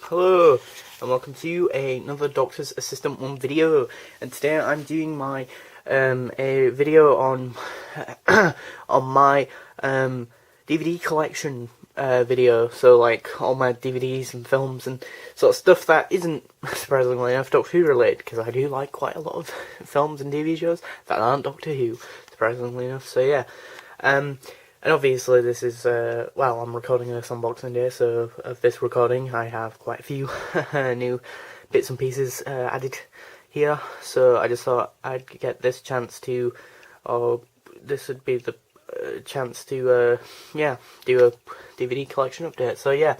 Hello, and welcome to another Doctor's Assistant 1 video. And today I'm doing my a video on on my DVD collection video. So like all my DVDs and films and sort of stuff that isn't surprisingly enough Doctor Who related, because I do like quite a lot of films and TV shows that aren't Doctor Who, surprisingly enough. So yeah. And obviously this is, well, I'm recording this on Boxing Day, so of this recording I have quite a few new bits and pieces added here, so I just thought I'd get this chance to, or this would be the chance to, yeah, do a DVD collection update. So yeah,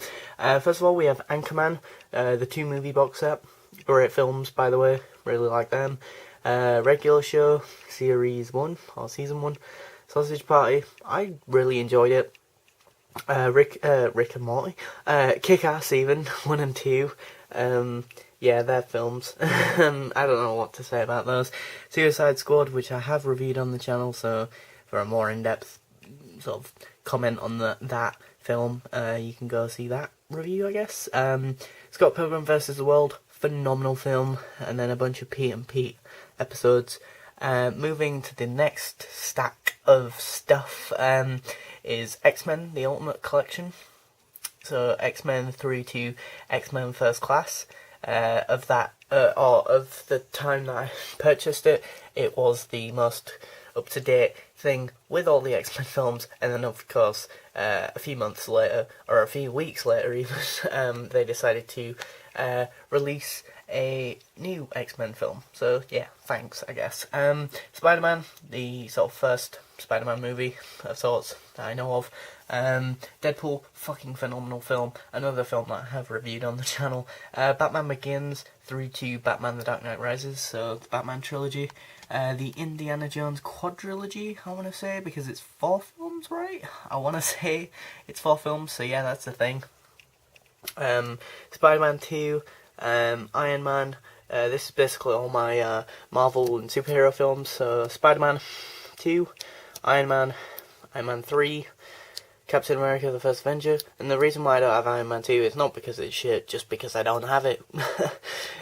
first of all we have Anchorman, the 2 movie box set, great films by the way, really like them. Regular Show, Series 1, or Season 1, Sausage Party, I really enjoyed it. Rick and Morty, Kick-Ass even, 1 and 2, yeah, they're films. I don't know what to say about those. Suicide Squad, which I have reviewed on the channel, so for a more in-depth sort of comment on that film, you can go see that review, I guess. Scott Pilgrim vs. the World, phenomenal film, and then a bunch of Pete and Pete episodes. Moving to the next stack of stuff is X-Men, the Ultimate Collection. So X-Men through to X-Men First Class. Of that, or of the time that I purchased it, it was the most up-to-date thing with all the X-Men films, and then of course a few months later, or a few weeks later even, they decided to release a new X-Men film. So yeah, thanks, I guess. Spider-Man, the sort of first Spider-Man movie of sorts that I know of. Deadpool, fucking phenomenal film. Another film that I have reviewed on the channel. Batman Begins through to Batman The Dark Knight Rises, so the Batman trilogy. The Indiana Jones quadrilogy, I want to say, because it's 4 films, right? I want to say it's 4 films, so yeah, that's the thing. Spider-Man 2, Iron Man, this is basically all my Marvel and superhero films, so Spider-Man 2, Iron Man 3, Captain America the First Avenger, and the reason why I don't have Iron Man 2 is not because it's shit, just because I don't have it.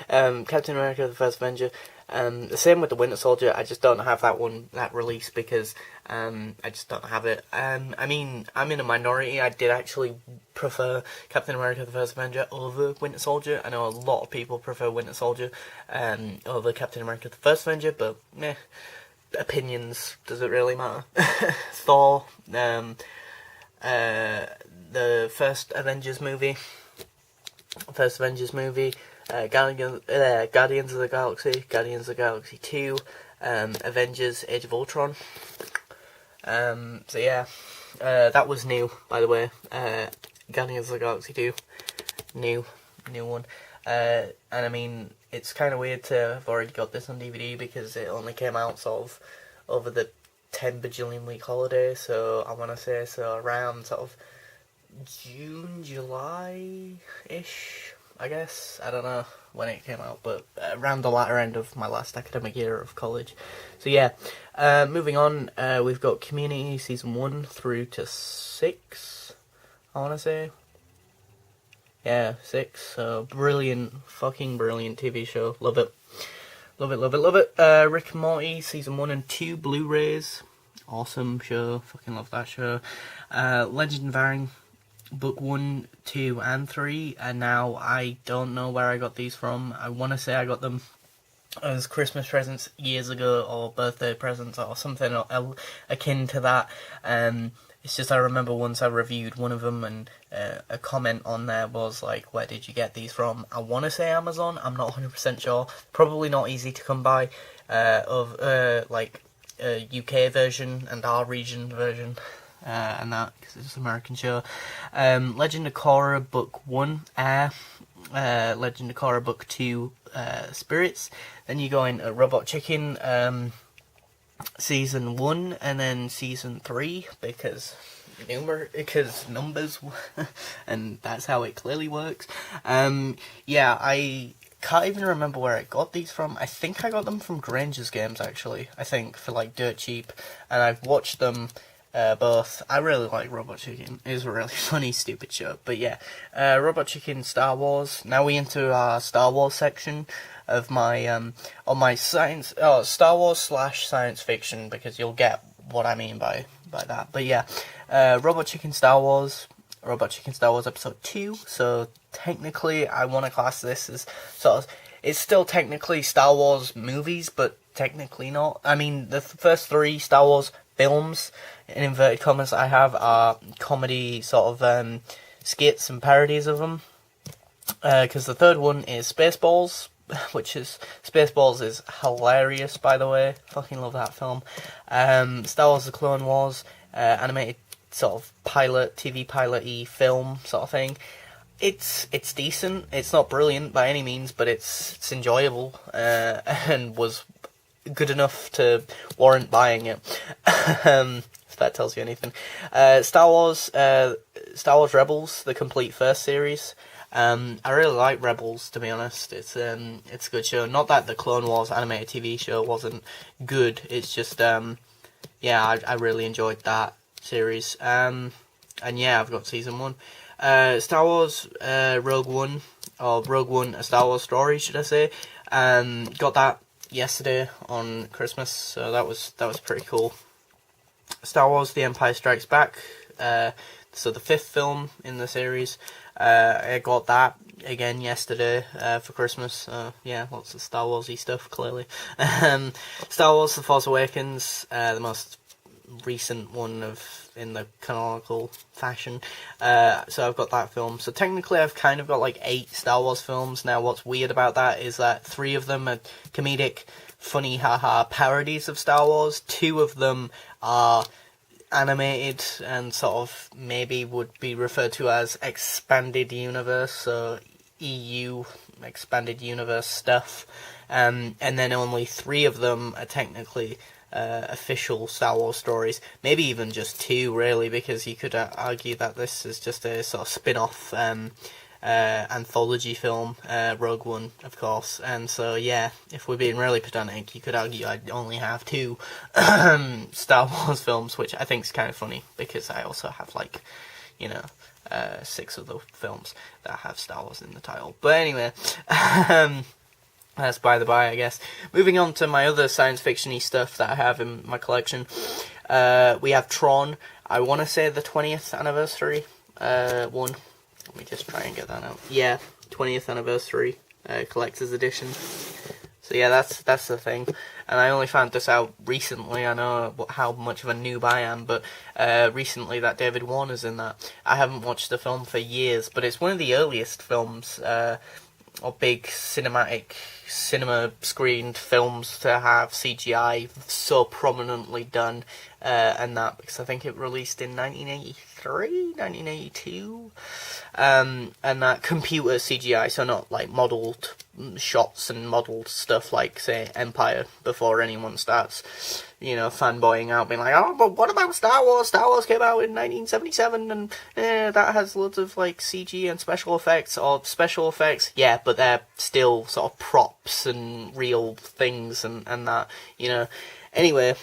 Captain America the First Avenger, the same with the Winter Soldier, I just don't have that release because I just don't have it. I mean, I'm in a minority. I did actually prefer Captain America the First Avenger over Winter Soldier. I know a lot of people prefer Winter Soldier over Captain America the First Avenger, but meh, opinions, does it really matter? Thor, the first Avengers movie, Guardians of the Galaxy, Guardians of the Galaxy 2, Avengers Age of Ultron. So yeah, that was new, by the way. Guardians of the Galaxy 2, new one. And I mean, it's kind of weird to have already got this on DVD because it only came out sort of over the 10 bajillion week holiday, so I want to say so around sort of June, July-ish, I guess. I don't know when it came out, but around the latter end of my last academic year of college. So yeah, moving on, we've got Community Season 1 through to 6, I want to say. Yeah, 6, so brilliant, fucking brilliant TV show, love it. Love it. Rick and Morty, Season 1 and 2, Blu-rays, awesome show, fucking love that show. Legend of Aang, Book 1, 2 and 3, and now I don't know where I got these from. I want to say I got them as Christmas presents years ago, or birthday presents, or something akin to that. It's just I remember once I reviewed one of them, and a comment on there was like, where did you get these from? I want to say Amazon, I'm not 100% sure. Probably not easy to come by, of like a UK version and our region version, and that, because it's an American show. Legend of Korra Book 1, Air. Legend of Korra Book 2, Spirits. Then you go into Robot Chicken, Season 1 and then Season 3, because numbers and that's how it clearly works. Yeah, I can't even remember where I got these from. I think I got them from Granger's Games, actually, I think, for like dirt cheap, and I've watched them both. I really like Robot Chicken. It's a really funny, stupid show. But yeah, Robot Chicken, Star Wars. Now we into our Star Wars section of my on my Star Wars / science fiction, because you'll get what I mean by that. But yeah, Robot Chicken, Star Wars Episode 2. So technically, I want to class this as it's still technically Star Wars movies, but technically not. I mean, the first 3 Star Wars films, in inverted commas, I have are comedy sort of skits and parodies of them. Because the third one is Spaceballs, Spaceballs is hilarious, by the way. Fucking love that film. Star Wars: The Clone Wars, animated sort of TV pilot-y film sort of thing. It's decent. It's not brilliant by any means, but it's enjoyable, and was good enough to warrant buying it. If that tells you anything. Star Wars Rebels, the complete first series. I really like Rebels, to be honest. It's a good show. Not that the Clone Wars animated TV show wasn't good. It's just yeah, I really enjoyed that series. And yeah, I've got season 1. Star Wars Rogue One, or Rogue One: A Star Wars Story, should I say? Got that yesterday on Christmas, so that was pretty cool. Star Wars: The Empire Strikes Back, so the 5th film in the series. I got that again yesterday for Christmas. Yeah, lots of Star Wars-y stuff, clearly. Star Wars: The Force Awakens, the most recent one in the canonical fashion. So I've got that film. So technically I've kind of got like 8 Star Wars films. Now what's weird about that is that 3 of them are comedic, funny, haha parodies of Star Wars. 2 of them are animated and sort of maybe would be referred to as expanded universe, so EU expanded universe stuff. And then only 3 of them are technically official Star Wars stories. Maybe even just 2, really, because you could argue that this is just a sort of spin-off anthology film, Rogue One, of course. And so, yeah, if we're being really pedantic, you could argue I'd only have 2 Star Wars films, which I think is kind of funny, because I also have, like, 6 of the films that have Star Wars in the title. But anyway, that's by the by, I guess. Moving on to my other science fiction-y stuff that I have in my collection. We have Tron. I want to say the 20th anniversary one. Let me just try and get that out. Yeah, 20th anniversary collector's edition. So yeah, that's the thing. And I only found this out recently. I know how much of a noob I am, but recently that David Warner's in that. I haven't watched the film for years, but it's one of the earliest films, or big cinema screened films to have CGI so prominently done, and that, because I think it released in 1983, 1982, and that computer CGI, so not like modelled shots and modelled stuff like, say, Empire, before anyone starts, fanboying out, being like, oh, but what about Star Wars? Star Wars came out in 1977, and that has loads of, like, CG and special effects, yeah, but they're still sort of props and real things, and that, Anyway,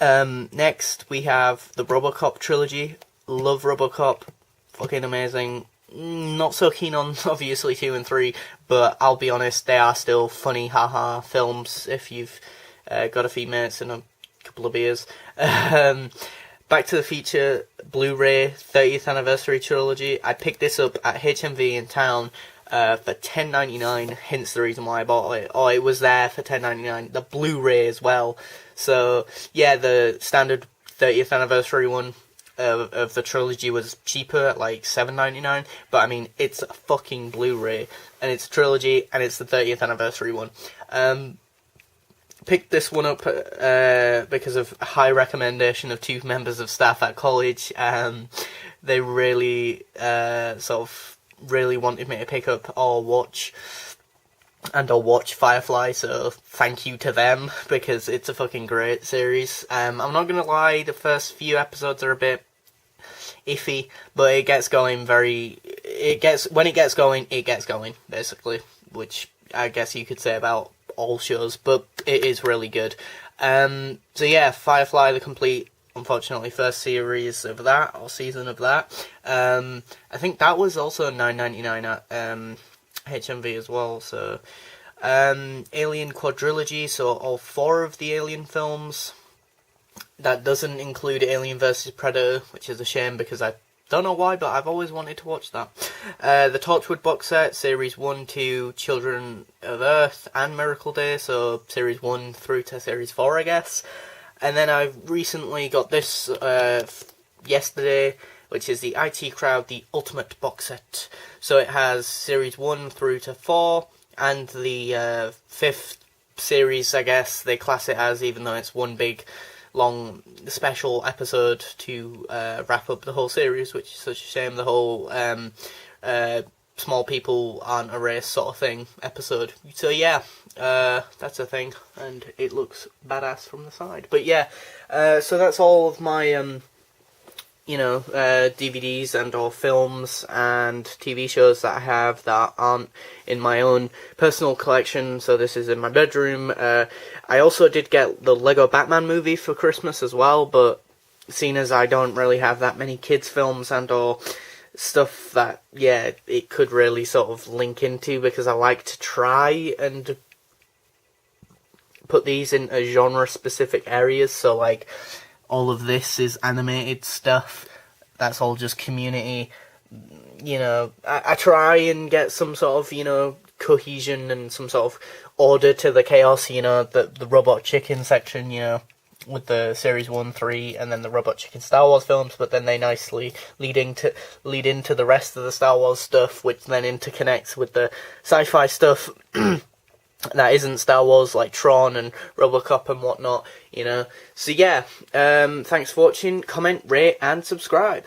next we have the RoboCop trilogy. Love RoboCop, fucking amazing. Not so keen on, obviously, 2 and 3, but I'll be honest, they are still funny, haha, films, if you've got a few minutes and a couple of beers. Back to the Future Blu-ray 30th anniversary trilogy. I picked this up at HMV in town for $10.99, hence the reason why I bought it. Oh, it was there for $10.99. The Blu-ray as well. So, yeah, the standard 30th anniversary one of the trilogy was cheaper at like $7.99, but I mean, it's a fucking Blu-ray, and it's a trilogy, and it's the 30th anniversary one. Picked this one up because of a high recommendation of 2 members of staff at college. They really really wanted me to pick up or watch Firefly, so thank you to them, because it's a fucking great series. I'm not gonna lie, the first few episodes are a bit iffy, but it gets going when it gets going, basically, which I guess you could say about all shows, but it is really good. So yeah, Firefly, the complete unfortunately, first series of that, or season of that. I think that was also $9.99 at HMV as well. So Alien Quadrilogy, so all 4 of the Alien films. That doesn't include Alien vs Predator, which is a shame because I don't know why, but I've always wanted to watch that. The Torchwood box set, Series 1 to Children of Earth and Miracle Day, so Series 1 through to Series 4, I guess. And then I recently got this yesterday, which is the IT Crowd, the Ultimate box set. So it has Series 1 through to 4, and the 5th series, I guess they class it as, even though it's one big long special episode to wrap up the whole series, which is such a shame. The whole small people aren't a race sort of thing episode. So yeah, that's a thing, and it looks badass from the side. But yeah, so that's all of my DVDs and or films and TV shows that I have that aren't in my own personal collection. So this is in my bedroom. I also did get the Lego Batman movie for Christmas as well, but seeing as I don't really have that many kids films and or stuff that, yeah, it could really sort of link into, because I like to try and put these in genre specific areas. So like, all of this is animated stuff. That's all just Community. I try and get some sort of, cohesion and some sort of order to the chaos, the Robot Chicken section, with the Series 1, 3, and then the Robot Chicken Star Wars films, but then they nicely lead into the rest of the Star Wars stuff, which then interconnects with the sci-fi stuff that isn't Star Wars, like Tron and Robocop and whatnot, So yeah, thanks for watching, comment, rate, and subscribe.